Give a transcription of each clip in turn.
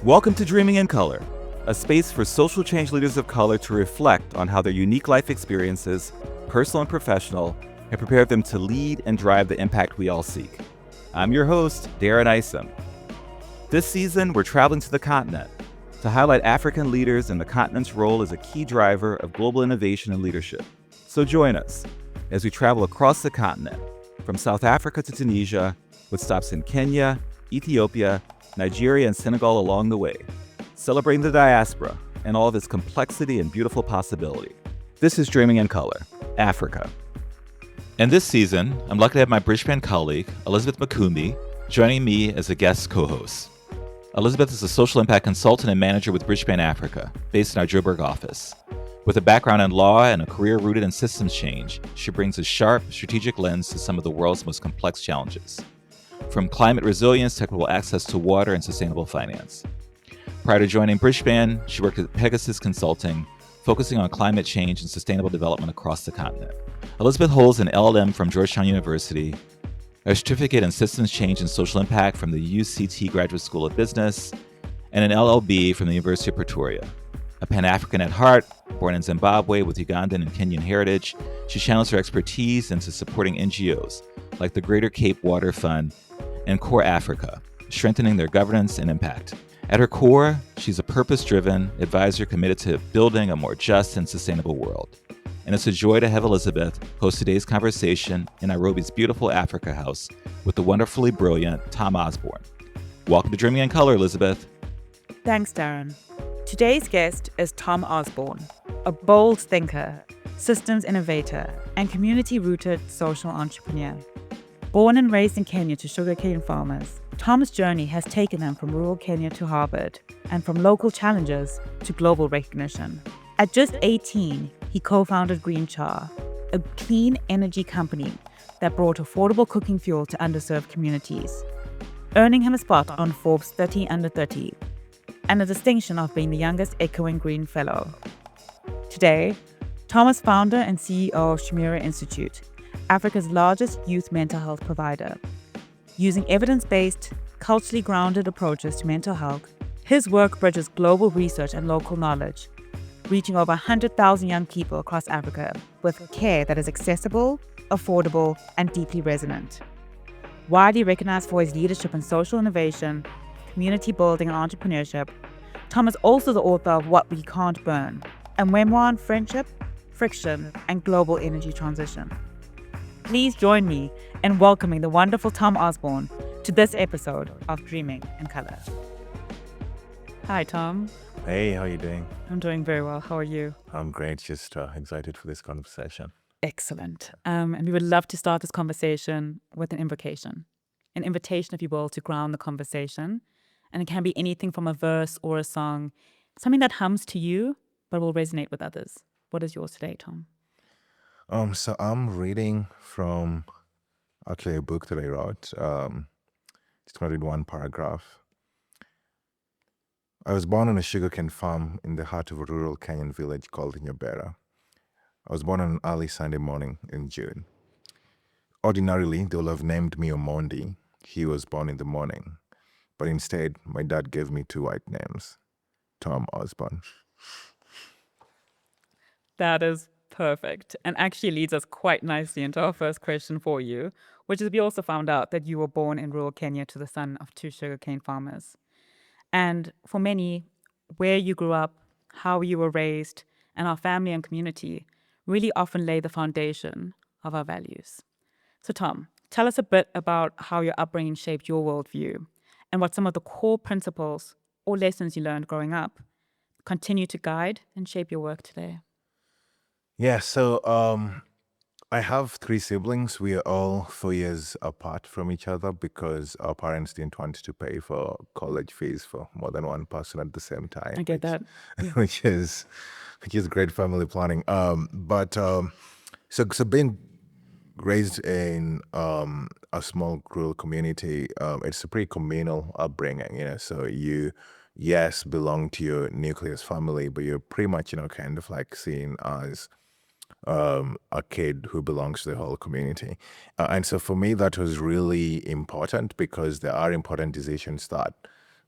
Welcome to Dreaming in Color, a space for social change leaders of color to reflect on how their unique life experiences, personal and professional, have prepared them to lead and drive the impact we all seek. I'm your host, Darren Isom. This season, we're traveling to the continent to highlight African leaders and the continent's role as a key driver of global innovation and leadership. So join us as we travel across the continent, from South Africa to Tunisia, with stops in Kenya, Ethiopia, Nigeria, and Senegal along the way, celebrating the diaspora and all of its complexity and beautiful possibility. This is Dreaming in Color, Africa. And this season, I'm lucky to have my Bridgespan colleague, Elizabeth Makumbi, joining me as a guest co-host. Elizabeth is a social impact consultant and manager with Bridgespan Africa, based in our Joburg office. With a background in law and a career rooted in systems change, she brings a sharp, strategic lens to some of the world's most complex challenges, from climate resilience to equitable access to water and sustainable finance. Prior to joining Bridgespan, she worked at Pegasus Consulting, focusing on climate change and sustainable development across the continent. Elizabeth holds an LLM from Georgetown University, a certificate in systems change and social impact from the UCT Graduate School of Business, and an LLB from the University of Pretoria. A Pan-African at heart, born in Zimbabwe with Ugandan and Kenyan heritage, she channels her expertise into supporting NGOs like the Greater Cape Water Fund and Core Africa, strengthening their governance and impact. At her core, she's a purpose-driven advisor committed to building a more just and sustainable world. And it's a joy to have Elizabeth host today's conversation in Nairobi's beautiful Africa House with the wonderfully brilliant Tom Osborn. Welcome to Dreaming in Color, Elizabeth. Thanks, Darren. Today's guest is Tom Osborn, a bold thinker, systems innovator, and community-rooted social entrepreneur. Born and raised in Kenya to sugarcane farmers, Tom's journey has taken him from rural Kenya to Harvard and from local challenges to global recognition. At just 18, he co-founded Green Char, a clean energy company that brought affordable cooking fuel to underserved communities, earning him a spot on Forbes 30 Under 30 and the distinction of being the youngest Echoing Green Fellow. Today, Tom is founder and CEO of Shamira Institute, Africa's largest youth mental health provider. Using evidence-based, culturally grounded approaches to mental health, his work bridges global research and local knowledge, reaching over 100,000 young people across Africa with care that is accessible, affordable, and deeply resonant. Widely recognized for his leadership in social innovation, community building, and entrepreneurship, Tom is also the author of What We Can't Burn, a memoir on friendship, friction, and global energy transition. Please join me in welcoming the wonderful Tom Osborn to this episode of Dreaming in Color. Hi, Tom. Hey, how are you doing? I'm doing very well. How are you? I'm great. Just excited for this conversation. Excellent. And we would love to start this conversation with an invocation. An invitation, if you will, to ground the conversation. And it can be anything from a verse or a song, something that hums to you, but will resonate with others. What is yours today, Tom? So I'm reading from actually a book that I wrote. Just going to read one paragraph. I was born on a sugarcane farm in the heart of a rural Kenyan village called Nyabera. I was born on an early Sunday morning in June. Ordinarily, they would have named me Omondi. He was born in the morning. But instead, my dad gave me two white names, Tom Osborn. That is perfect, and actually leads us quite nicely into our first question for you, which is we also found out that you were born in rural Kenya to the son of two sugarcane farmers. And for many, where you grew up, how you were raised, and our family and community really often lay the foundation of our values. So Tom, tell us a bit about how your upbringing shaped your worldview and what some of the core principles or lessons you learned growing up continue to guide and shape your work today. Yeah, so I have three siblings. We are all 4 years apart from each other because our parents didn't want to pay for college fees for more than one person at the same time. I get that. Yeah. which is great family planning. So being raised in a small rural community, it's a pretty communal upbringing. So you, yes, belong to your nucleus family, but you're pretty much, kind of like seen as a kid who belongs to the whole community. And so for me, that was really important because there are important decisions that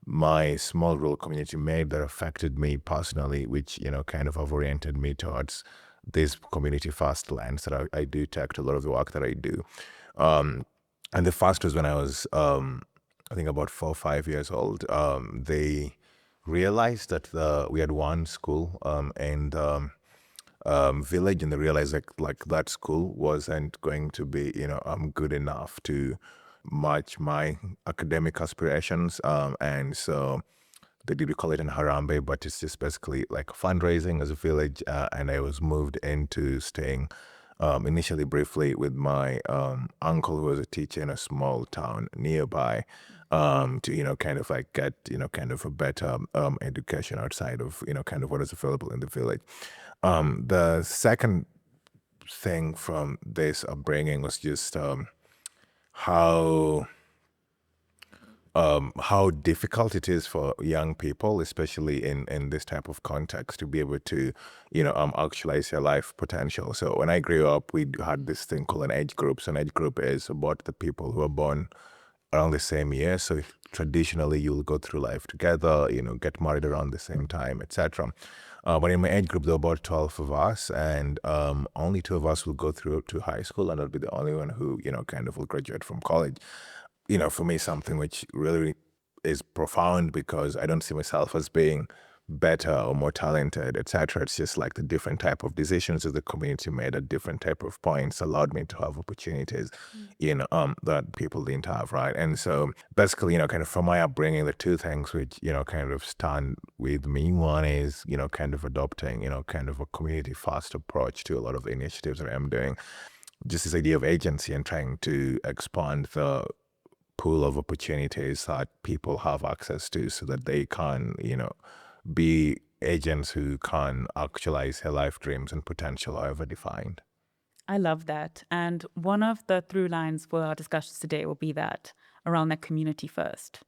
my small rural community made that affected me personally, which, kind of have oriented me towards this community fast lens that I do take to a lot of the work that I do. And the first was when I was, I think about 4 or 5 years old. They realized that we had one school and village, and they realized like that school wasn't going to be good enough to match my academic aspirations, and so they did call it an Harambe, but it's just basically like fundraising as a village. And I was moved into staying initially briefly with my uncle, who was a teacher in a small town nearby, to, kind of like get, kind of a better education outside of, kind of what is available in the village. The second thing from this upbringing was just how how difficult it is for young people, especially in this type of context, to be able to, actualize their life potential. So when I grew up, we had this thing called an age group. So an age group is about the people who are born around the same year. So traditionally, you'll go through life together, get married around the same time, etc. But in my age group, there were about 12 of us, and only 2 of us will go through to high school, and I'll be the only one who, kind of will graduate from college. For me, something which really is profound, because I don't see myself as being better or more talented, etc. It's just like the different type of decisions that the community made at different type of points allowed me to have opportunities, that people didn't have, right? And so basically, kind of from my upbringing, the two things which, kind of stand with me, one is, kind of adopting, kind of a community first approach to a lot of the initiatives that I'm doing. Just this idea of agency and trying to expand the pool of opportunities that people have access to, so that they can, be agents who can actualize their life dreams and potential, however defined. I love that. And one of the through lines for our discussions today will be that around that community first.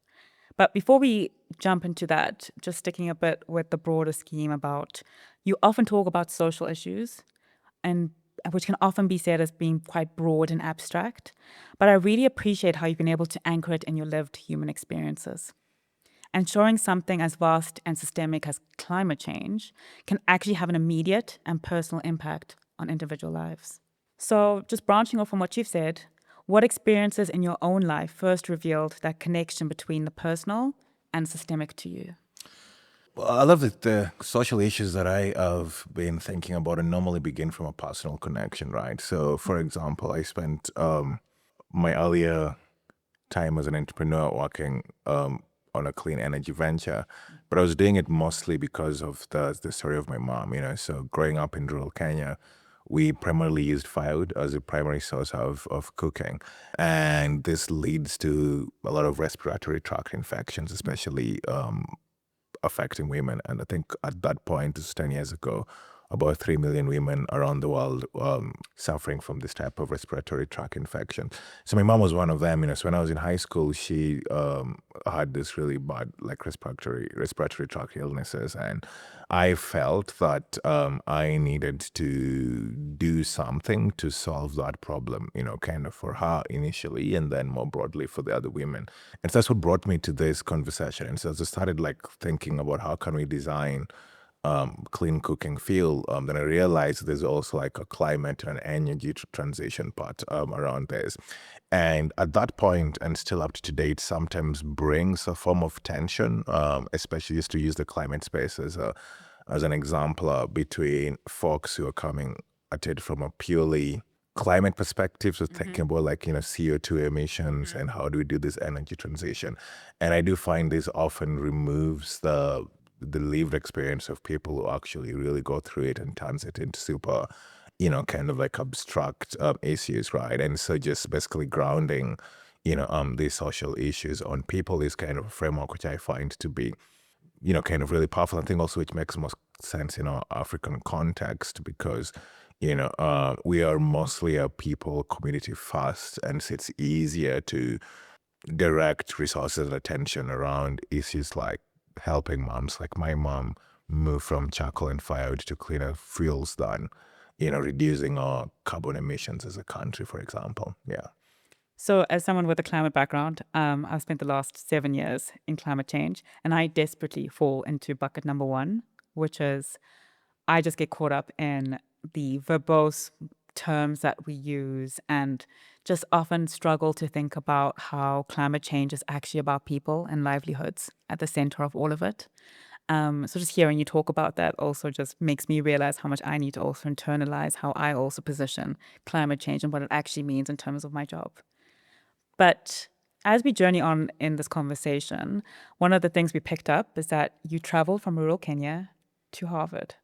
But before we jump into that, just sticking a bit with the broader scheme about, you often talk about social issues, and which can often be said as being quite broad and abstract. But I really appreciate how you've been able to anchor it in your lived human experiences. And showing something as vast and systemic as climate change can actually have an immediate and personal impact on individual lives. So, just branching off from what you've said, what experiences in your own life first revealed that connection between the personal and systemic to you? Well, I love that the social issues that I have been thinking about and normally begin from a personal connection, right? So, for example, I spent my earlier time as an entrepreneur working on a clean energy venture, but I was doing it mostly because of the story of my mom. So growing up in rural Kenya, we primarily used firewood as a primary source of cooking, and this leads to a lot of respiratory tract infections, especially affecting women. And I think at that point, this is 10 years ago, about 3 million women around the world suffering from this type of respiratory tract infection. So my mom was one of them. So when I was in high school, she had this really bad like respiratory tract illnesses, and I felt that I needed to do something to solve that problem, kind of for her initially, and then more broadly for the other women. And so that's what brought me to this conversation. And so as I started like thinking about how can we design clean cooking feel, then I realized there's also like a climate and energy transition part around this. And at that point, and still up to date, sometimes brings a form of tension, especially just to use the climate space as an example, between folks who are coming at it from a purely climate perspective, so thinking about like CO2 emissions and how do we do this energy transition. And I do find this often removes the lived experience of people who actually really go through it and turns it into super, kind of like abstract issues, right? And so just basically grounding, these social issues on people is kind of a framework which I find to be, kind of really powerful. I think also which makes most sense in our African context, because, we are mostly a people community first, and so it's easier to direct resources and attention around issues like helping moms like my mom move from charcoal and firewood to cleaner fuels than, reducing our carbon emissions as a country, for example. Yeah. So, as someone with a climate background, I've spent the last 7 years in climate change, and I desperately fall into bucket number one, which is I just get caught up in the verbose terms that we use and just often struggle to think about how climate change is actually about people and livelihoods at the center of all of it. So just hearing you talk about that also just makes me realize how much I need to also internalize how I also position climate change and what it actually means in terms of my job. But as we journey on in this conversation, one of the things we picked up is that you traveled from rural Kenya to Harvard.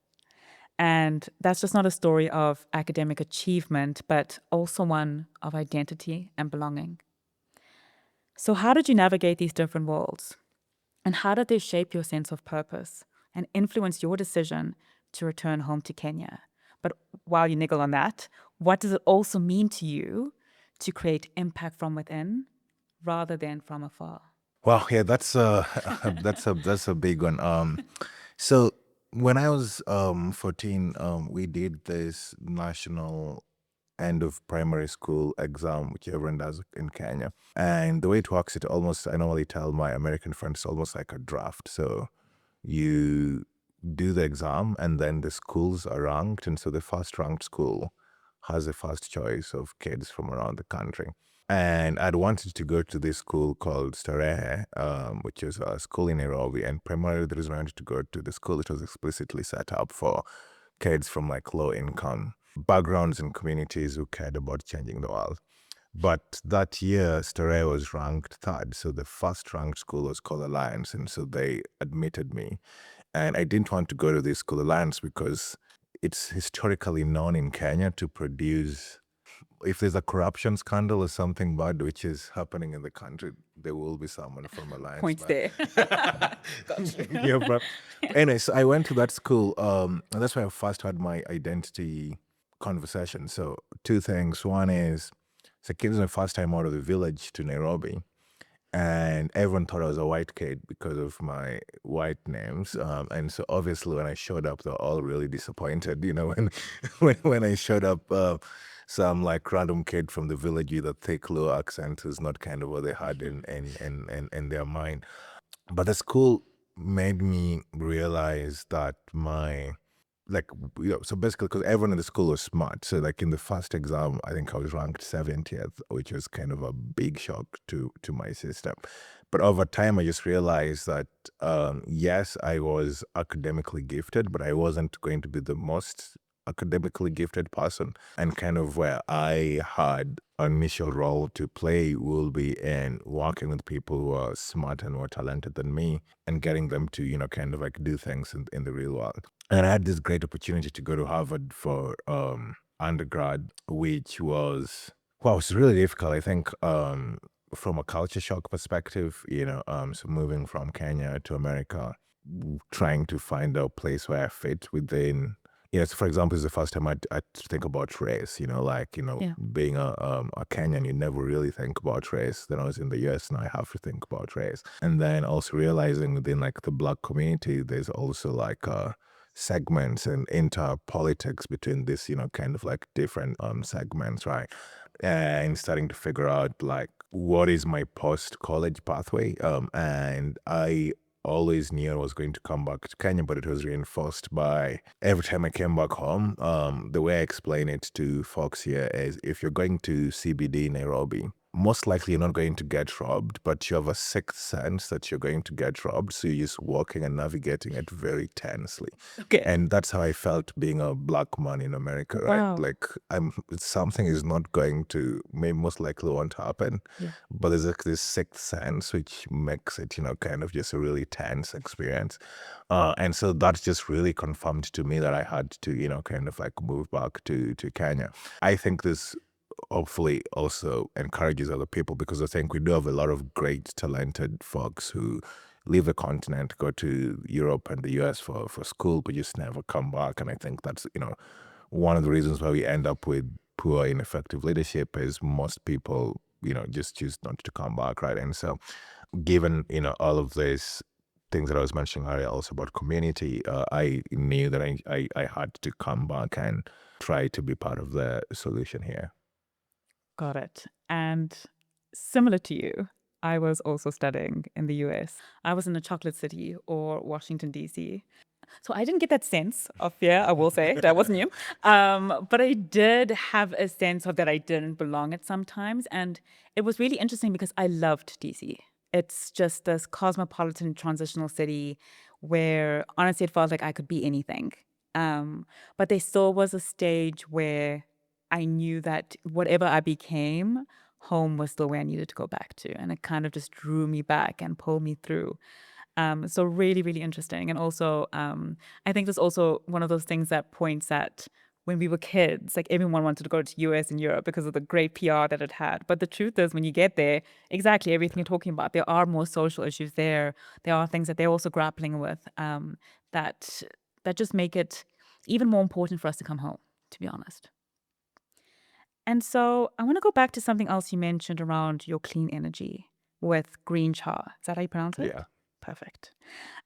And that's just not a story of academic achievement, but also one of identity and belonging. So, how did you navigate these different worlds? And how did they shape your sense of purpose and influence your decision to return home to Kenya? But while you niggle on that, what does it also mean to you to create impact from within rather than from afar? Wow, yeah, that's a that's a big one. So when I was 14, we did this national end of primary school exam, which everyone does in Kenya. And the way it works, I normally tell my American friends, it's almost like a draft. So you do the exam, and then the schools are ranked, and so the first ranked school has a first choice of kids from around the country. And I'd wanted to go to this school called Starehe, which is a school in Nairobi. And primarily the reason I wanted to go to the school, it was explicitly set up for kids from like low income backgrounds and communities who cared about changing the world. But that year, Starehe was ranked third. So the first ranked school was called Alliance. And so they admitted me. And I didn't want to go to this school, Alliance, because it's historically known in Kenya to produce, if there's a corruption scandal or something bad which is happening in the country, there will be someone from Alliance. Points there. Gotcha. Yeah, but anyway, so I went to that school, and that's where I first had my identity conversation. So two things. One is, so kids my first time out of the village to Nairobi, and everyone thought I was a white kid because of my white names. And so obviously when I showed up, they're all really disappointed. You know, when I showed up, some like random kid from the village with a thick low accent who's not kind of what they had in their mind. But the school made me realize that so basically, because everyone in the school was smart. So like in the first exam, I think I was ranked 70th, which was kind of a big shock to my system. But over time, I just realized that, yes, I was academically gifted, but I wasn't going to be the most academically gifted person. And kind of where I had an initial role to play will be in working with people who are smart and more talented than me and getting them to, kind of like do things in the real world. And I had this great opportunity to go to Harvard for undergrad, which was, well, it was really difficult. I think from a culture shock perspective, so moving from Kenya to America, trying to find a place where I fit within. So for example, it's the first time I think about race, Yeah. being a Kenyan, you never really think about race. Then I was in the US, now I have to think about race. And then also realizing within like the Black community, there's also like segments and inter-politics between this, kind of like different segments, right? And starting to figure out like what is my post-college pathway. And I always knew I was going to come back to Kenya, but it was reinforced by every time I came back home. The way I explain it to folks here is, if you're going to CBD Nairobi, most likely you're not going to get robbed, but you have a sixth sense that you're going to get robbed. So you're just walking and navigating it very tensely. Okay. And that's how I felt being a Black man in America, right? Wow. Like something is not going to, most likely won't happen. Yeah. But there's like this sixth sense which makes it, kind of just a really tense experience. And so that just really confirmed to me that I had to, kind of like move back to Kenya. I think this hopefully also encourages other people, because I think we do have a lot of great, talented folks who leave the continent, go to Europe and the US for school, but just never come back. And I think that's, one of the reasons why we end up with poor, ineffective leadership is most people, just choose not to come back, right? And so given, all of these things that I was mentioning earlier also about community, I knew that I had to come back and try to be part of the solution here. Got it. And Similar to you, I was also studying in the US. I was in a chocolate city or Washington, D.C. So I didn't get that sense of fear, I will say. That wasn't you. But I did have a sense of that I didn't belong at some times. And it was really interesting because I loved DC. It's just this cosmopolitan transitional city where honestly it felt like I could be anything. But there still was a stage where I knew that whatever I became, home was still where I needed to go back to. And it kind of just drew me back and pulled me through. So really, really interesting. And also, I think there's also one of those things that points at when we were kids, like everyone wanted to go to US and Europe because of the great PR that it had. But the truth is when you get there, exactly everything you're talking about, there are more social issues there. There are things that they're also grappling with that that just make it even more important for us to come home, to be honest. And so I want to go back to something else you mentioned around your clean energy with green char. Is that how you pronounce it? Yeah. Perfect.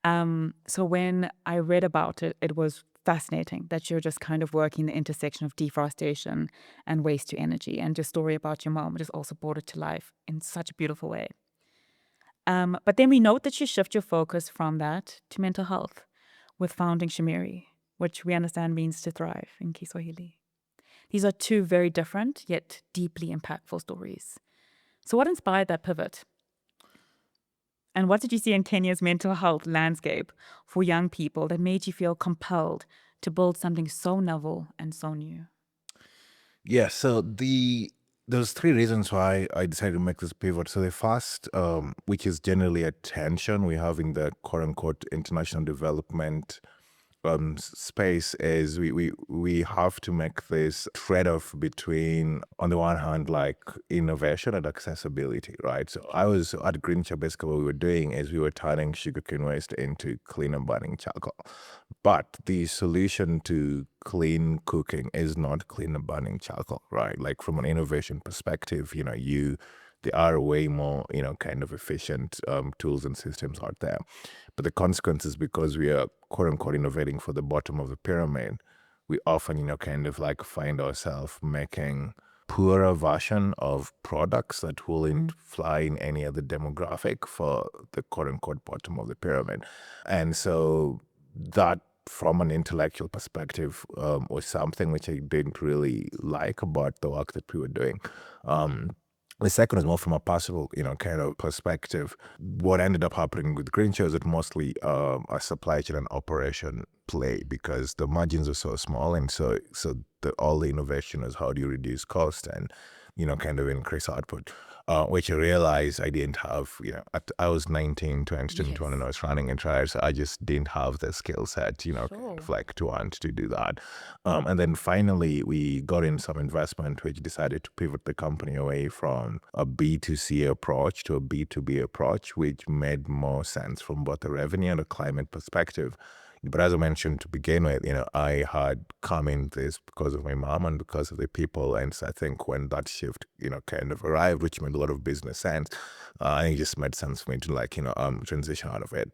So when I read about it, it was fascinating that you're just kind of working the intersection of deforestation and waste to energy. And your story about your mom just also brought it to life in such a beautiful way. But then we note that you shift your focus from that to mental health with founding Shamiri, which we understand means to thrive in Kiswahili. These are two very different yet deeply impactful stories. So what inspired that pivot? And what did you see in Kenya's mental health landscape for young people that made you feel compelled to build something so novel and so new? Yeah, so there's three reasons why I decided to make this pivot. So the first, which is generally a tension we have in the quote unquote international development space, is we have to make this trade-off between, on the one hand, like innovation and accessibility, right? So I was at Greencha. Basically what we were doing is we were turning sugarcane waste into clean and burning charcoal. But the solution to clean cooking is not clean and burning charcoal, right? Like from an innovation perspective, there are way more, kind of efficient tools and systems out there. But the consequences, because we are quote unquote innovating for the bottom of the pyramid, we often, kind of like find ourselves making poorer version of products that wouldn't fly in any other demographic for the quote unquote bottom of the pyramid. And so that, from an intellectual perspective, was something which I didn't really like about the work that we were doing. The second is more from a personal, kind of perspective. What ended up happening with Green Show is it mostly a supply chain and operation play, because the margins are so small, and so all the innovation is how do you reduce cost and kind of increase output. Which I realized I didn't have. I was 19, 20, 21, and I was running in trials. So I just didn't have the skill set, kind of like to want to do that. And then finally, we got in some investment, which decided to pivot the company away from a B2C approach to a B2B approach, which made more sense from both the revenue and the climate perspective. But as I mentioned to begin with, I had come in this because of my mom and because of the people. And so I think when that shift, kind of arrived, which made a lot of business sense, I think it just made sense for me to transition out of it.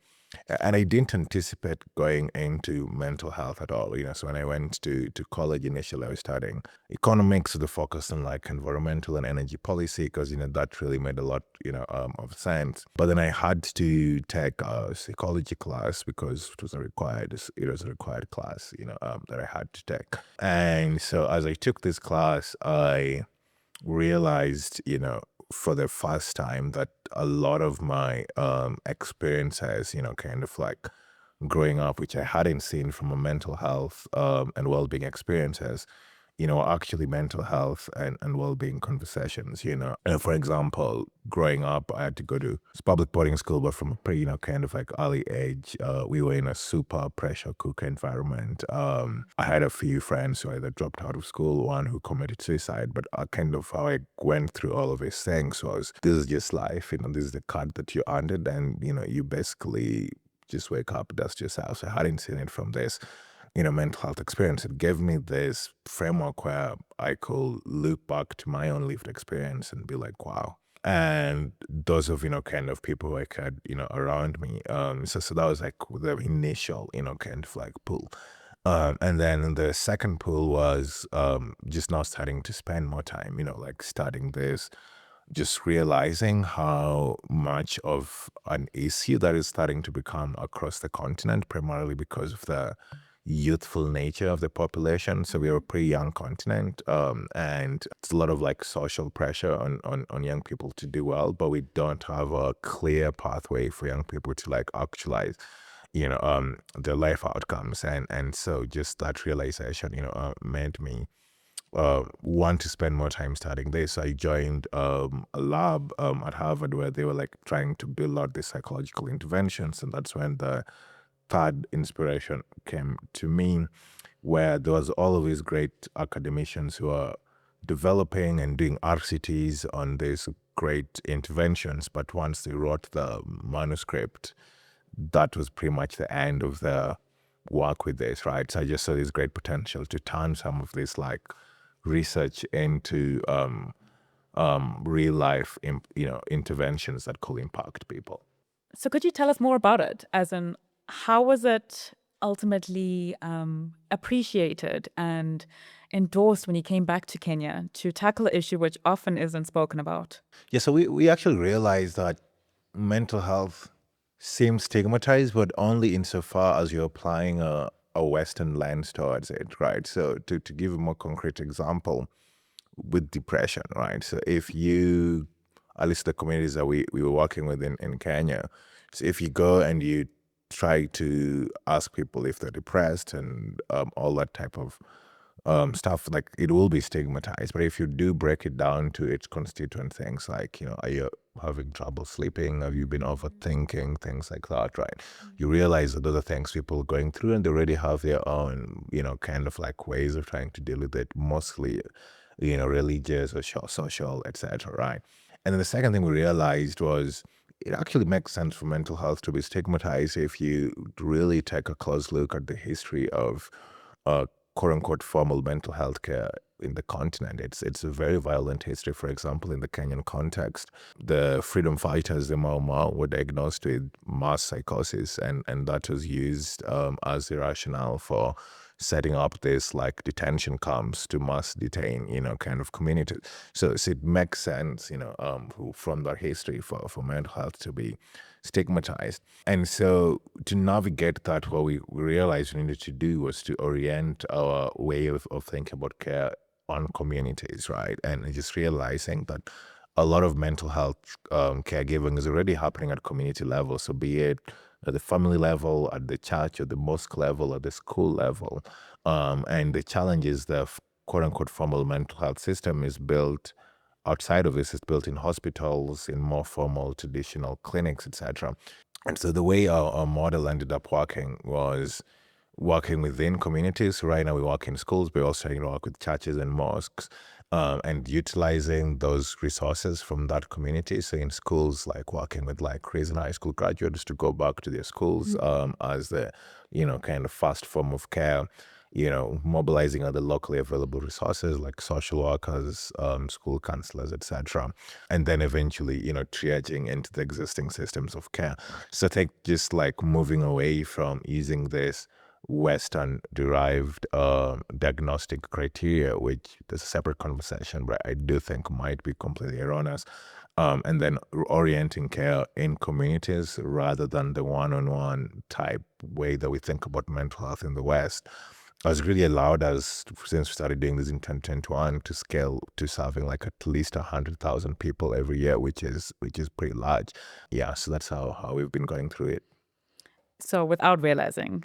And I didn't anticipate going into mental health at all. So when I went to college initially, I was studying economics with the focus on like environmental and energy policy, because that really made a lot of sense. But then I had to take a psychology class because it was a required class that I had to take. And so as I took this class, I realized for the first time that a lot of my experiences, kind of like growing up, which I hadn't seen from a mental health and well-being experiences, actually mental health and well-being conversations. And for example, growing up, I had to go to public boarding school, but from a pretty, kind of like early age, we were in a super pressure cooker environment. I had a few friends who either dropped out of school, one who committed suicide, but kind of how I went through all of these things was, this is just life, this is the card that you earned it, and, you basically just wake up, dust yourself. So I hadn't seen it from this mental health experience. It gave me this framework where I could look back to my own lived experience and be like, wow. And those of, kind of people I had, around me. So that was like the initial, kind of like pull. And then the second pull was just now starting to spend more time, like starting this just realizing how much of an issue that is starting to become across the continent, primarily because of the youthful nature of the population. So we're a pretty young continent, and it's a lot of like social pressure on young people to do well, but we don't have a clear pathway for young people to like actualize their life outcomes. And so just that realization made me want to spend more time studying this. I joined a lab at Harvard where they were like trying to build out the psychological interventions, and that's when the third inspiration came to me, where there was all of these great academicians who are developing and doing RCTs on these great interventions, but once they wrote the manuscript, that was pretty much the end of the work with this, right? So I just saw this great potential to turn some of this like research into real life, interventions that could impact people. So could you tell us more about it? As in, how was it ultimately appreciated and endorsed when you came back to Kenya to tackle an issue which often isn't spoken about? Yeah, so we actually realized that mental health seems stigmatized, but only insofar as you're applying a Western lens towards it, right? So to give a more concrete example, with depression, right? So if you, at least the communities that we were working with in Kenya, so if you go and you try to ask people if they're depressed and all that type of stuff, like it will be stigmatized. But if you do break it down to its constituent things, like, are you having trouble sleeping? Have you been overthinking? Things like that, right? You realize that those are things people are going through and they already have their own, kind of like ways of trying to deal with it, mostly, religious or social, etc., right? And then the second thing we realized was it actually makes sense for mental health to be stigmatized if you really take a close look at the history of quote unquote formal mental health care in the continent. It's a very violent history. For example, in the Kenyan context, the freedom fighters, the Mau Mau, were diagnosed with mass psychosis, and that was used as the rationale for setting up this like detention camps to mass detain, kind of communities. So it makes sense, from their history for mental health to be stigmatized. And so to navigate that, what we realized we needed to do was to orient our way of thinking about care on communities, right? And just realizing that a lot of mental health caregiving is already happening at community level. So be it at the family level, at the church, at the mosque level, at the school level. And the challenge is the quote unquote formal mental health system is built outside of this. It's built in hospitals, in more formal traditional clinics, etc. And so the way our model ended up working was working within communities. Right now we work in schools, but we're also starting to work with churches and mosques, and utilizing those resources from that community. So in schools, like working with like recent high school graduates to go back to their schools as the, kind of first form of care, mobilizing other locally available resources like social workers, school counselors, etc. And then eventually, triaging into the existing systems of care. So I think just like moving away from using this Western derived diagnostic criteria, which there's a separate conversation, but I do think might be completely erroneous. And then orienting care in communities rather than the one-on-one type way that we think about mental health in the West has really allowed us, since we started doing this in 2021, to scale to serving like at least 100,000 people every year, which is pretty large. Yeah, so that's how we've been going through it. So without realizing,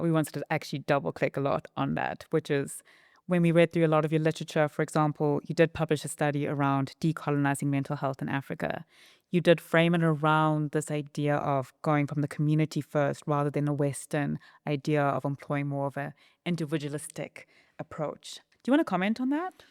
we wanted to actually double click a lot on that, which is when we read through a lot of your literature. For example, you did publish a study around decolonizing mental health in Africa. You did frame it around this idea of going from the community first rather than a Western idea of employing more of an individualistic approach. Do you want to comment on that?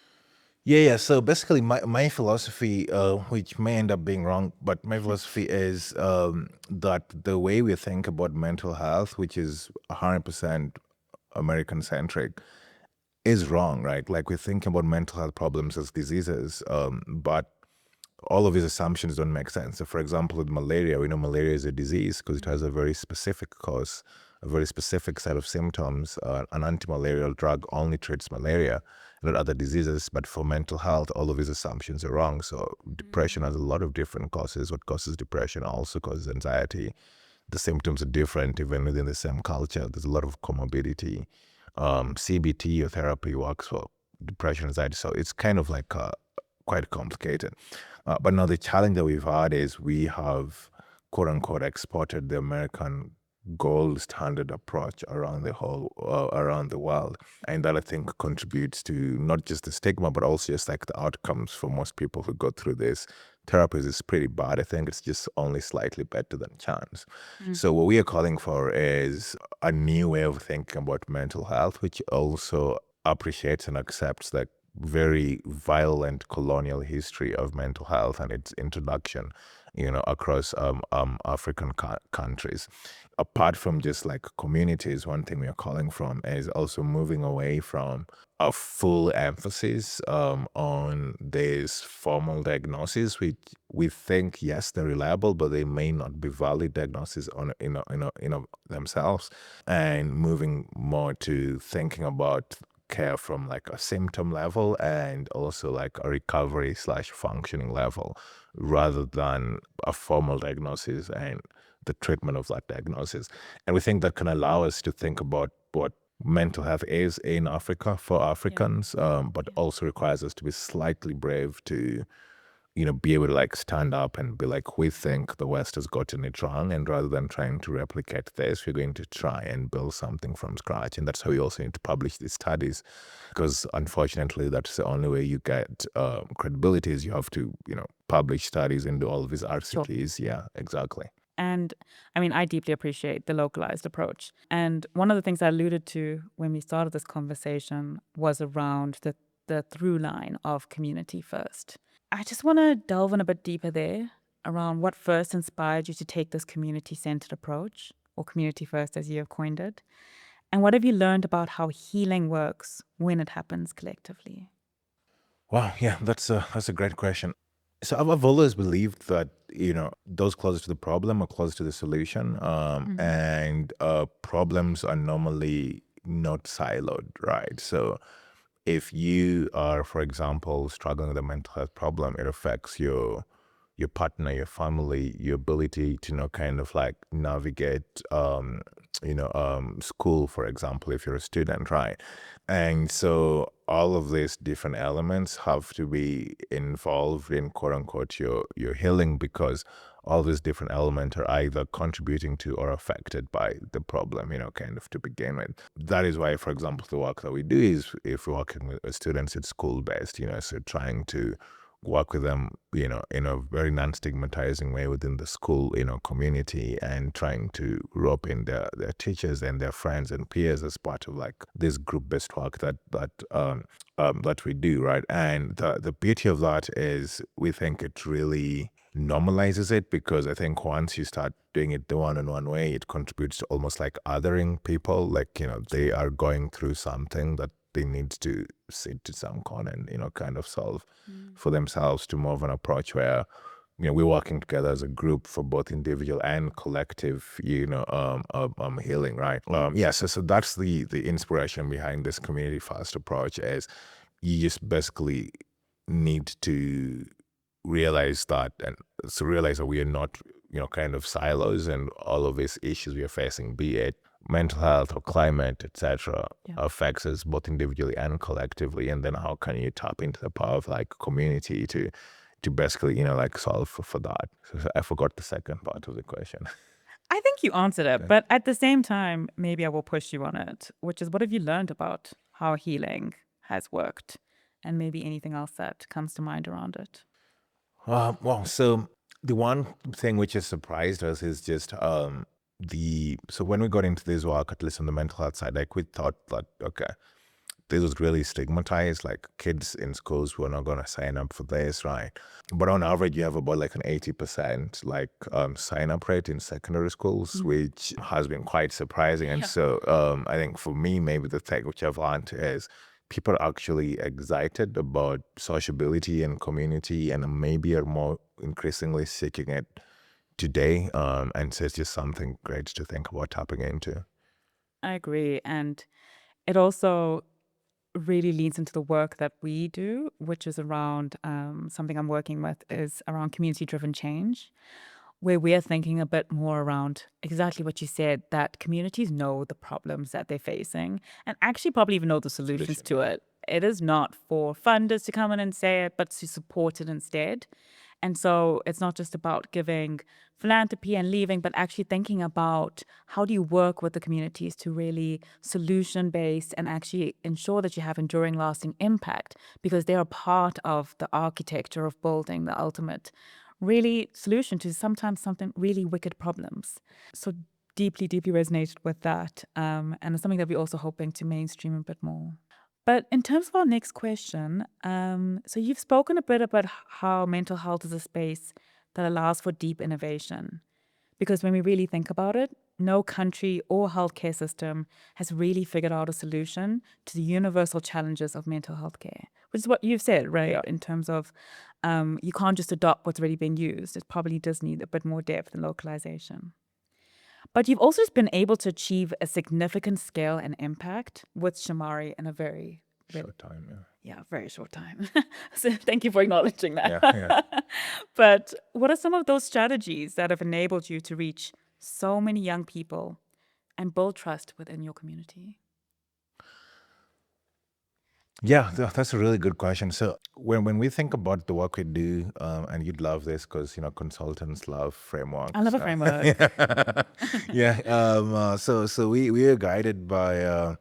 Yeah. So basically, my philosophy, which may end up being wrong, but my philosophy is that the way we think about mental health, which is 100% American centric, is wrong, right? Like we think about mental health problems as diseases, but all of these assumptions don't make sense. So, for example, with malaria, we know malaria is a disease because it has a very specific cause a very specific set of symptoms. An antimalarial drug only treats malaria, not other diseases. But for mental health, all of these assumptions are wrong. So depression has a lot of different causes. What causes depression also causes anxiety. The symptoms are different even within the same culture. There's a lot of comorbidity. CBT or therapy works for depression, anxiety. So it's kind of like quite complicated. But now the challenge that we've had is we have quote unquote exported the American gold standard approach around the world, and that I think contributes to not just the stigma but also just like the outcomes for most people who go through this therapies is pretty bad. I think it's just only slightly better than chance. So what we are calling for is a new way of thinking about mental health, which also appreciates and accepts that very violent colonial history of mental health and its introduction, across African countries. Apart from just like communities, one thing we are calling from is also moving away from a full emphasis on this formal diagnosis, which we think, yes, they're reliable, but they may not be valid diagnoses on themselves, and moving more to thinking about care from like a symptom level and also like a recovery / functioning level rather than a formal diagnosis and the treatment of that diagnosis. And we think that can allow us to think about what mental health is in Africa for Africans, but also requires us to be slightly brave to be able to like stand up and be like, we think the West has gotten it wrong, and rather than trying to replicate this, we're going to try and build something from scratch. And that's how we also need to publish these studies, because unfortunately that's the only way you get credibility is you have to publish studies and do all of these RCTs. Yeah, exactly. And I mean, I deeply appreciate the localized approach. And one of the things I alluded to when we started this conversation was around the through line of community first. I just want to delve in a bit deeper there around what first inspired you to take this community-centered approach, or community first as you have coined it. And what have you learned about how healing works when it happens collectively? Wow, yeah, that's a great question. So I've always believed that those closest to the problem are close to the solution, and problems are normally not siloed, right? So if you are, for example, struggling with a mental health problem, it affects your partner, your family, your ability to kind of like navigate school, for example, if you're a student, right? And so all of these different elements have to be involved in quote unquote your healing, because all these different elements are either contributing to or affected by the problem, kind of to begin with. That is why, for example, the work that we do is if we're working with students, it's school-based, so trying to work with them, in a very non-stigmatizing way within the school, community, and trying to rope in their teachers and their friends and peers as part of like this group-based work that we do, right? And the beauty of that is we think it really normalizes it, because I think once you start doing it the one-on-one way, it contributes to almost like othering people, like they are going through something that they need to sit to some corner and kind of solve for themselves, to more of an approach where we're working together as a group for both individual and collective healing, right? So that's the inspiration behind this community first approach. Is you just basically need to realize that we are not kind of silos, and all of these issues we are facing, be it mental health or climate, etc., affects us both individually and collectively. And then how can you tap into the power of like community to basically like solve for that? So I forgot the second part of the question. I think you answered it, but at the same time, maybe I will push you on it, which is, what have you learned about how healing has worked, and maybe anything else that comes to mind around it? So the one thing which has surprised us is just so when we got into this work, at least on the mental health side, like we thought that, okay, this was really stigmatized, like kids in schools were not going to sign up for this, right? But on average, you have about like an 80% like sign up rate in secondary schools, which has been quite surprising. And so I think for me, maybe the thing which I've learned is people are actually excited about sociability and community, and maybe are more increasingly seeking it today. And so it's just something great to think about tapping into. I agree. And it also really leans into the work that we do, which is around something I'm working with is around community-driven change, where we are thinking a bit more around exactly what you said, that communities know the problems that they're facing and actually probably even know the solutions to it. It is not for funders to come in and say it, but to support it instead. And so it's not just about giving philanthropy and leaving, but actually thinking about how do you work with the communities to really solution based and actually ensure that you have enduring, lasting impact because they are part of the architecture of building the ultimate really solution to sometimes something really wicked problems. So deeply, deeply resonated with that. And it's something that we're also hoping to mainstream a bit more. But in terms of our next question, so you've spoken a bit about how mental health is a space that allows for deep innovation. Because when we really think about it, no country or healthcare system has really figured out a solution to the universal challenges of mental health care, which is what you've said, right? In terms of you can't just adopt what's already been used. It probably does need a bit more depth and localization. But you've also been able to achieve a significant scale and impact with Shamari in a very Short time, very short time. So thank you for acknowledging that. yeah. But what are some of those strategies that have enabled you to reach so many young people and build trust within your community? Yeah, that's a really good question. So when we think about the work we do, and you'd love this because consultants love frameworks. I love a framework. Yeah. So we are guided by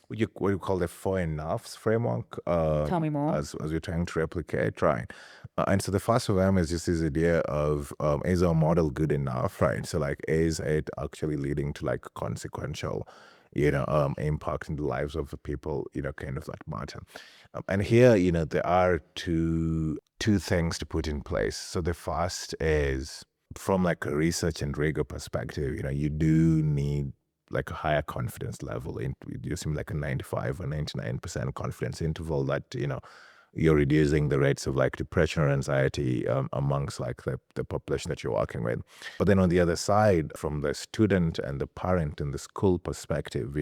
what you call the four enoughs framework. Tell me more. As we're trying to replicate, right? And so the first of them is just this idea of is our model good enough, right? So like, is it actually leading to like consequential impact in the lives of the people, kind of that matter. And here, there are two things to put in place. So the first is from like a research and rigor perspective, you do need like a higher confidence level in using like a 95 or 99% confidence interval that, you're reducing the rates of like depression or anxiety amongst like the population that you're working with. But then on the other side, from the student and the parent and the school perspective,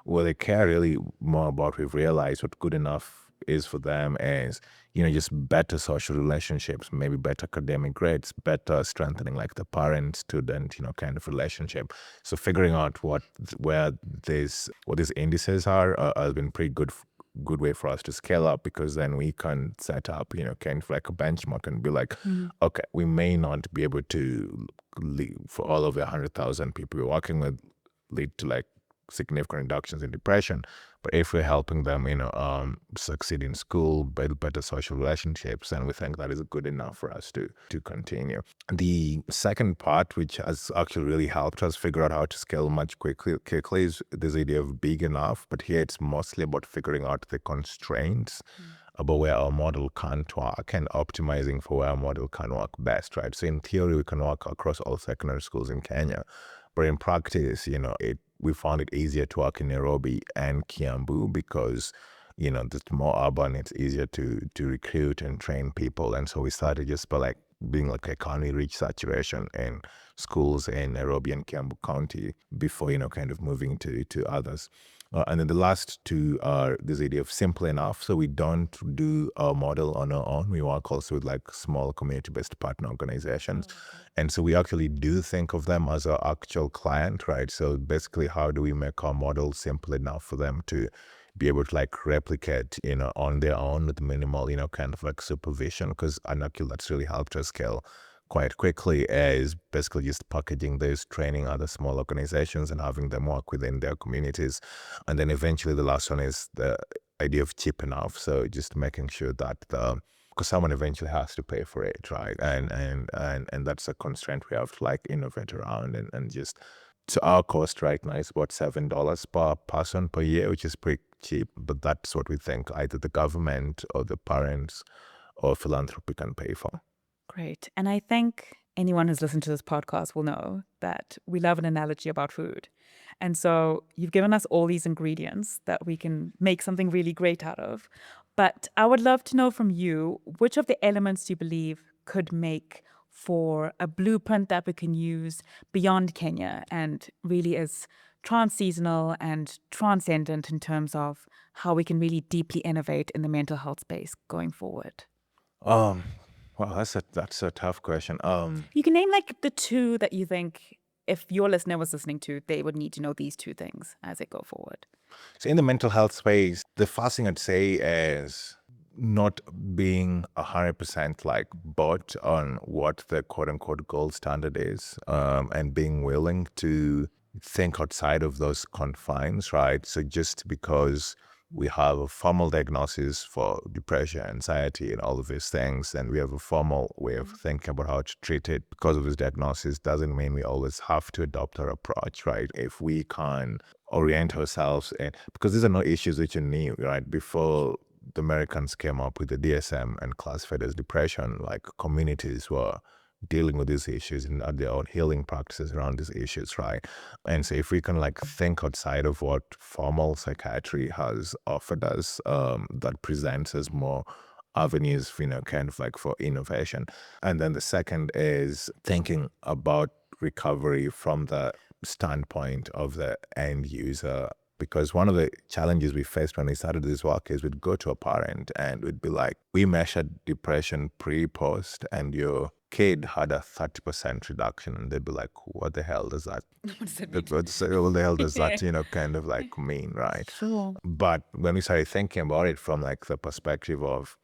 what they care really more about, we've realized what good enough is for them is, just better social relationships, maybe better academic grades, better strengthening like the parent-student, kind of relationship. So figuring out what these indices are has been pretty good way for us to scale up, because then we can set up, kind of like a benchmark and be like, okay, we may not be able to lead for all of the 100,000 people we're working with lead to like significant reductions in depression, but if we're helping them, succeed in school, build better social relationships, then we think that is good enough for us to continue. The second part, which has actually really helped us figure out how to scale much quickly is this idea of big enough, but here it's mostly about figuring out the constraints about where our model can't work and optimizing for where our model can work best, right? So in theory, we can work across all secondary schools in Kenya, but in practice, we found it easier to work in Nairobi and Kiambu because, it's more urban, it's easier to recruit and train people. And so we started just by like being like, can we reach saturation in schools in Nairobi and Kiambu County before, kind of moving to others. And then the last two are this idea of simple enough. So we don't do our model on our own. We work also with like small community-based partner organizations. And so we actually do think of them as our actual client, right? So basically, how do we make our model simple enough for them to be able to like replicate, on their own with minimal, kind of like supervision? Because actually that's really helped us scale quite quickly, is basically just packaging those, training other small organizations and having them work within their communities. And then eventually the last one is the idea of cheap enough. So just making sure that because someone eventually has to pay for it, right? And that's a constraint we have to like innovate around and just, so our cost right now is about $7 per person per year, which is pretty cheap, but that's what we think either the government or the parents or philanthropy can pay for. Great. And I think anyone who's listened to this podcast will know that we love an analogy about food. And so you've given us all these ingredients that we can make something really great out of. But I would love to know from you, which of the elements do you believe could make for a blueprint that we can use beyond Kenya and really is trans-seasonal and transcendent in terms of how we can really deeply innovate in the mental health space going forward? Um, well, that's a tough question. You can name like the two that you think if your listener was listening to, they would need to know these two things as they go forward. So in the mental health space, the first thing I'd say is not being 100% like bought on what the quote unquote gold standard is, and being willing to think outside of those confines, right? So just because we have a formal diagnosis for depression, anxiety, and all of these things, and we have a formal way of thinking about how to treat it because of this diagnosis, doesn't mean we always have to adopt our approach, right? If we can orient ourselves, and because these are not issues which are new, right? Before the Americans came up with the DSM and classified as depression, like communities were dealing with these issues and had their own healing practices around these issues, right? And so if we can like think outside of what formal psychiatry has offered us, that presents as more avenues, kind of like for innovation. And then the second is thinking about recovery from the standpoint of the end user. Because one of the challenges we faced when we started this work is we'd go to a parent and we'd be like, we measured depression pre-post and your kid had a 30% reduction. And they'd be like, what the hell does that What does that mean? what the hell does that, kind of like mean, right? Sure. But when we started thinking about it from like the perspective of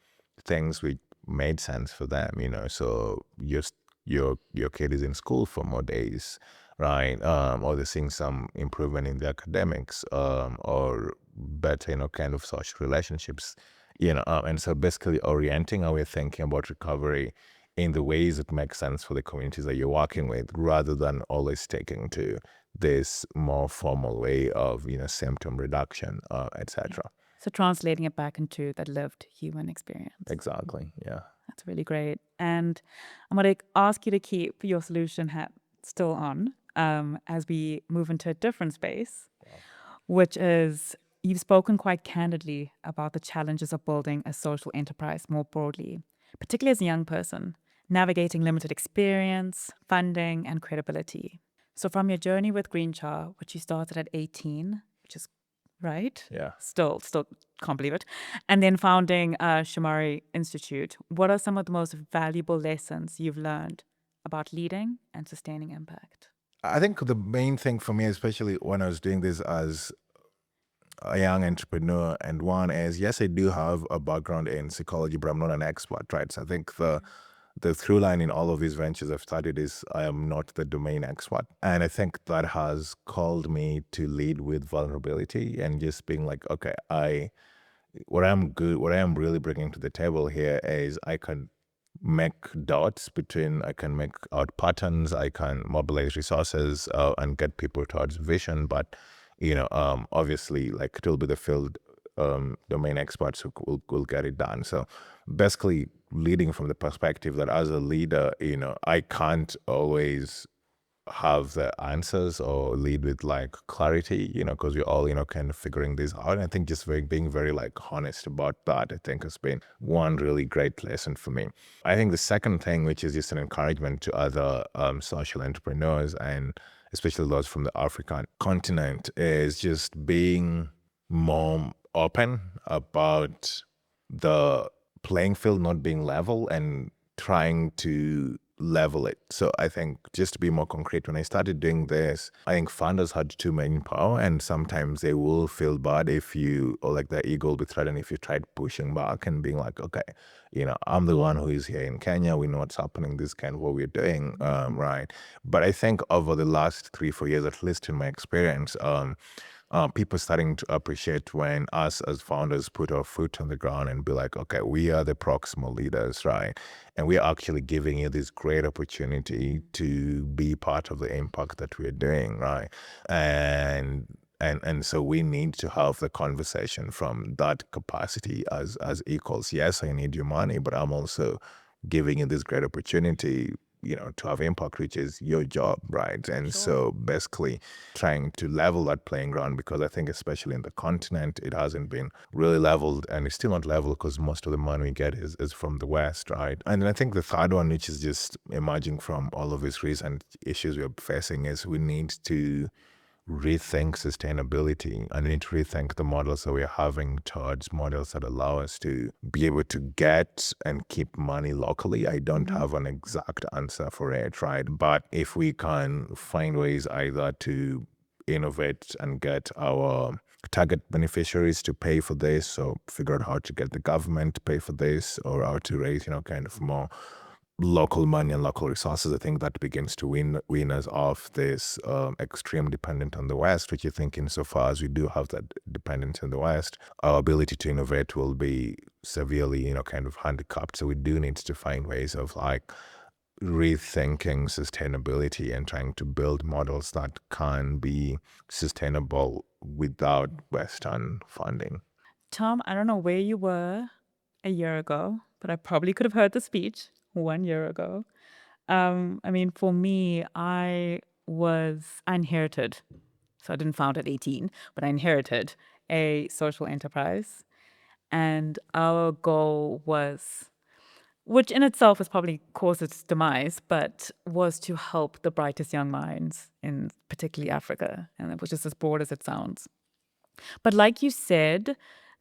things which made sense for them, so your kid is in school for more days, right? Or they're seeing some improvement in their academics, or better, kind of social relationships, and so basically orienting how we're thinking about recovery in the ways that make sense for the communities that you're working with, rather than always sticking to this more formal way of, symptom reduction, etc. So translating it back into that lived human experience. Exactly. Yeah. That's really great. And I'm going to ask you to keep your solution hat still on as we move into a different space, which is you've spoken quite candidly about the challenges of building a social enterprise more broadly, particularly as a young person, navigating limited experience, funding, and credibility. So from your journey with Green Char, which you started at 18, which is right? Yeah. Still can't believe it. And then founding Shamari Institute. What are some of the most valuable lessons you've learned about leading and sustaining impact? I think the main thing for me, especially when I was doing this as a young entrepreneur, and one is, yes, I do have a background in psychology, but I'm not an expert, right? So I think the through line in all of these ventures I've started is I am not the domain expert. And I think that has called me to lead with vulnerability and just being like, okay, what I am really bringing to the table here is I can make I can make out patterns, I can mobilize resources, and get people towards vision. But, obviously, like, it will be the field domain experts who will get it done. So basically leading from the perspective that as a leader, I can't always have the answers or lead with like clarity, because we're all, kind of figuring this out. And I think just being very like honest about that, I think has been one really great lesson for me. I think the second thing, which is just an encouragement to other social entrepreneurs, and especially those from the African continent, is just being more open about the playing field not being level and trying to level it. So I think just to be more concrete, when I started doing this, I think founders had too much power, and sometimes they will feel bad or like their ego will be threatened if you tried pushing back and being like, okay, I'm the one who is here in Kenya, we know what's happening, this is kind of what we're doing, right? But I think over the last 3-4 years, at least in my experience, people starting to appreciate when us as founders put our foot on the ground and be like, okay, we are the proximal leaders, right? And we're actually giving you this great opportunity to be part of the impact that we're doing, right? And so we need to have the conversation from that capacity as equals. Yes, I need your money, but I'm also giving you this great opportunity, to have impact, which is your job, right? And so basically trying to level that playing ground, because I think especially in the continent, it hasn't been really leveled, and it's still not leveled because most of the money we get is from the West, right? And I think the third one, which is just emerging from all of these recent issues we're facing, is we need to rethink sustainability and we need to rethink the models that we're having towards models that allow us to be able to get and keep money locally. I don't have an exact answer for it, right? But if we can find ways either to innovate and get our target beneficiaries to pay for this, or figure out how to get the government to pay for this, or how to raise, kind of more local money and local resources, I think that begins to win us off this extreme dependent on the West, which I think insofar as we do have that dependence on the West, our ability to innovate will be severely, kind of handicapped. So we do need to find ways of like rethinking sustainability and trying to build models that can be sustainable without Western funding. Tom, I don't know where you were a year ago, but I probably could have heard the speech 1 year ago. I mean, for me, I inherited, so I didn't found at 18, but I inherited a social enterprise. And our goal was, which in itself has probably caused its demise, but was to help the brightest young minds in particularly Africa. And it was just as broad as it sounds. But like you said,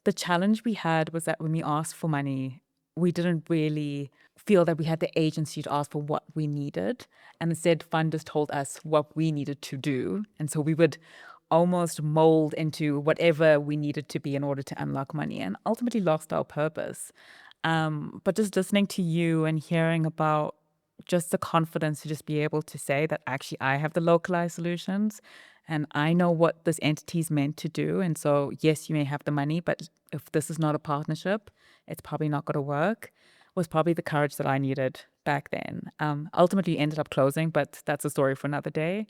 the challenge we had was that when we asked for money, we didn't really feel that we had the agency to ask for what we needed. And instead, funders told us what we needed to do. And so we would almost mold into whatever we needed to be in order to unlock money, and ultimately lost our purpose. But just listening to you and hearing about just the confidence to just be able to say that actually I have the localized solutions and I know what this entity is meant to do. And so, yes, you may have the money, but if this is not a partnership, it's probably not going to work, was probably the courage that I needed back then. Ultimately ended up closing, but that's a story for another day.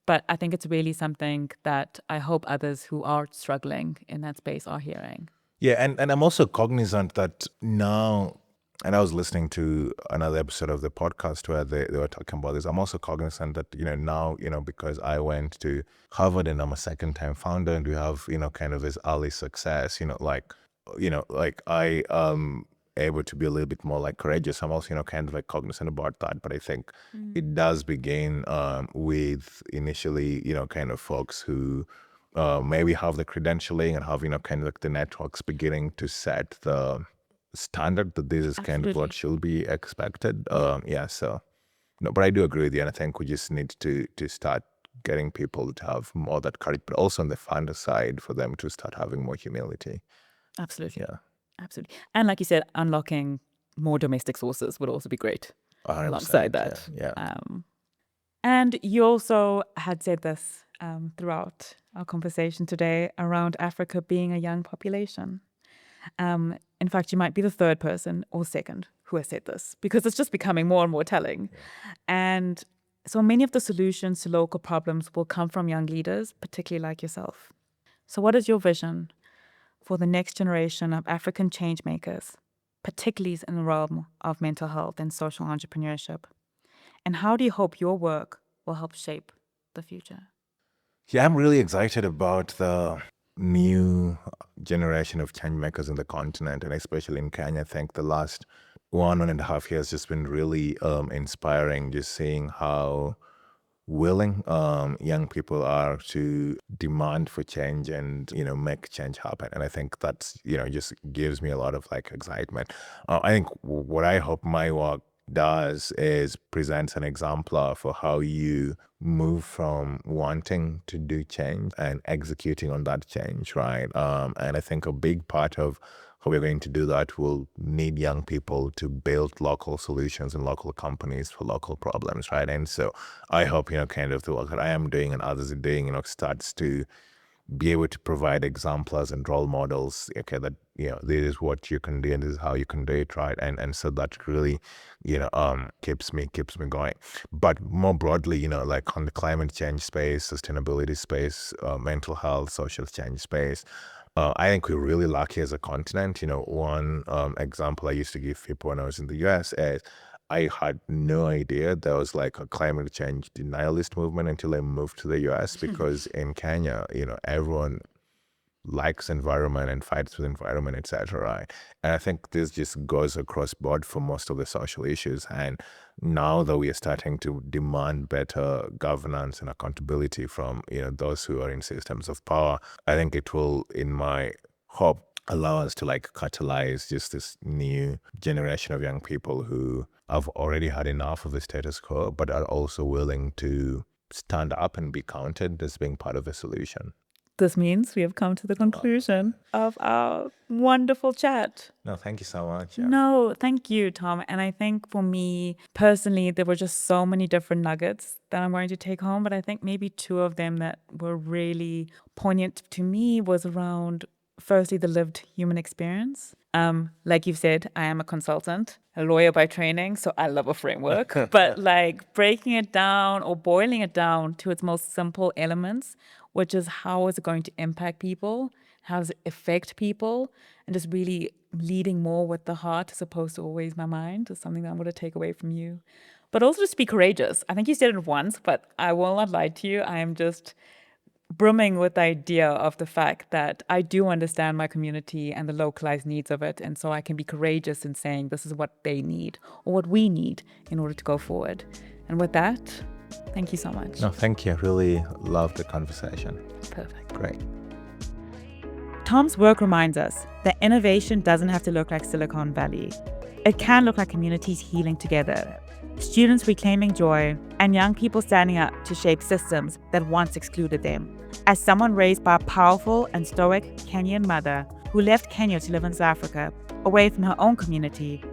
But I think it's really something that I hope others who are struggling in that space are hearing. Yeah, and I'm also cognizant that now, and I was listening to another episode of the podcast where they were talking about this. I'm also cognizant that, now, because I went to Harvard and I'm a second time founder and we have, kind of this early success, like I able to be a little bit more like courageous. I'm also, kind of like cognizant about that. But I think it does begin with initially, kind of folks who maybe have the credentialing and have, kind of like the networks beginning to set the standard that this is kind of what should be expected. So no, but I do agree with you, and I think we just need to start getting people to have more that courage, but also on the funder side for them to start having more humility. Absolutely. Yeah. Absolutely. And like you said, unlocking more domestic sources would also be great 100%, alongside that. Yeah. And you also had said this throughout our conversation today around Africa being a young population. In fact, you might be the third person or second who has said this, because it's just becoming more and more telling. Yeah. And so many of the solutions to local problems will come from young leaders, particularly like yourself. So what is your vision for the next generation of African change makers, particularly in the realm of mental health and social entrepreneurship? And how do you hope your work will help shape the future? Yeah, I'm really excited about the new generation of change makers in the continent, and especially in Kenya. I think the last 1.5 years just been really inspiring, just seeing how willing young people are to demand for change and make change happen. And I think that's just gives me a lot of like excitement. I think what I hope my work does is presents an exemplar for how you move from wanting to do change and executing on that change, right? And I think a big part of how we're going to do that will need young people to build local solutions and local companies for local problems, right? And so I hope, kind of the work that I am doing and others are doing, starts to be able to provide exemplars and role models, okay, that, this is what you can do and this is how you can do it, right? And so that really, keeps me going. But more broadly, like on the climate change space, sustainability space, mental health, social change space, I think we're really lucky as a continent. One example I used to give people when I was in the US is I had no idea there was like a climate change denialist movement until I moved to the US, because in Kenya, everyone likes environment and fights with environment, etc. Right? And I think this just goes across board for most of the social issues. And now that we are starting to demand better governance and accountability from those who are in systems of power, I think it will, in my hope, allow us to catalyze just this new generation of young people who have already had enough of the status quo, but are also willing to stand up and be counted as being part of the solution. This means we have come to the conclusion of our wonderful chat. No, thank you so much. No, thank you, Tom. And I think for me personally, there were just so many different nuggets that I'm going to take home. But I think maybe two of them that were really poignant to me was around, firstly, the lived human experience. Like you've said, I am a consultant, a lawyer by training, so I love a framework. But breaking it down or boiling it down to its most simple elements, which is how is it going to impact people? How does it affect people? And just really leading more with the heart as opposed to always my mind is something that I'm going to take away from you. But also just be courageous. I think you said it once, but I will not lie to you. I am just brimming with the idea of the fact that I do understand my community and the localized needs of it. And so I can be courageous in saying this is what they need or what we need in order to go forward. And with that, thank you so much. No, thank you. I really loved the conversation. Perfect. Great. Tom's work reminds us that innovation doesn't have to look like Silicon Valley. It can look like communities healing together, students reclaiming joy, and young people standing up to shape systems that once excluded them. As someone raised by a powerful and stoic Kenyan mother who left Kenya to live in South Africa, away from her own community,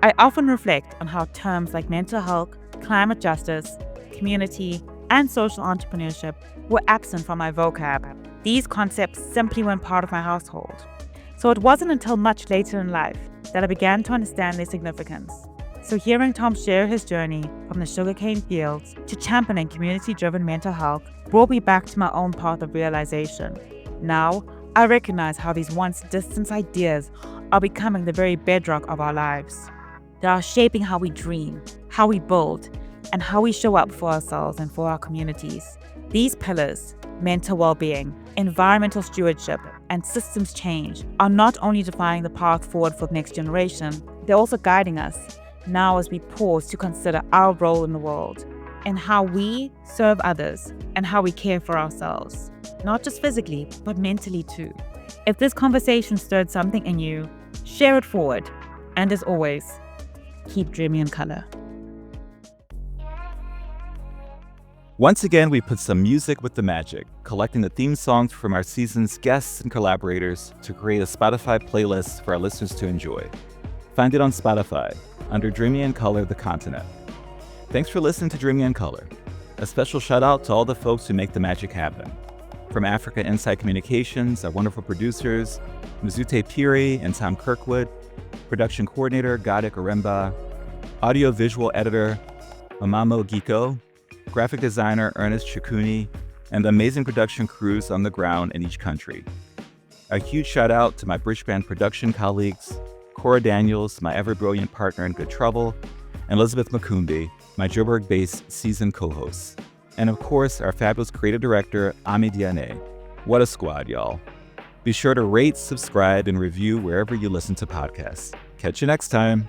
I often reflect on how terms like mental health, climate justice, community, and social entrepreneurship were absent from my vocab. These concepts simply weren't part of my household. So it wasn't until much later in life that I began to understand their significance. So hearing Tom share his journey from the sugarcane fields to championing community-driven mental health brought me back to my own path of realization. Now, I recognize how these once distant ideas are becoming the very bedrock of our lives. They are shaping how we dream, how we build, and how we show up for ourselves and for our communities. These pillars, mental well-being, environmental stewardship, and systems change, are not only defining the path forward for the next generation, they're also guiding us now as we pause to consider our role in the world and how we serve others and how we care for ourselves, not just physically, but mentally too. If this conversation stirred something in you, share it forward. And as always, keep dreaming in color. Once again, we put some music with the magic, collecting the theme songs from our season's guests and collaborators to create a Spotify playlist for our listeners to enjoy. Find it on Spotify under Dreaming in Color, The Continent. Thanks for listening to Dreaming in Color. A special shout out to all the folks who make the magic happen. From Africa Insight Communications, our wonderful producers, Mzute Piri and Tom Kirkwood, production coordinator Gadik Aremba, audio-visual editor Mamamo Giko, graphic designer Ernest Chikuni, and the amazing production crews on the ground in each country. A huge shout out to my Bridgeband production colleagues, Cora Daniels, my ever-brilliant partner in Good Trouble, and Elizabeth Makumbi, my Joburg-based season co-host. And of course, our fabulous creative director, Ami Diane. What a squad, y'all. Be sure to rate, subscribe, and review wherever you listen to podcasts. Catch you next time.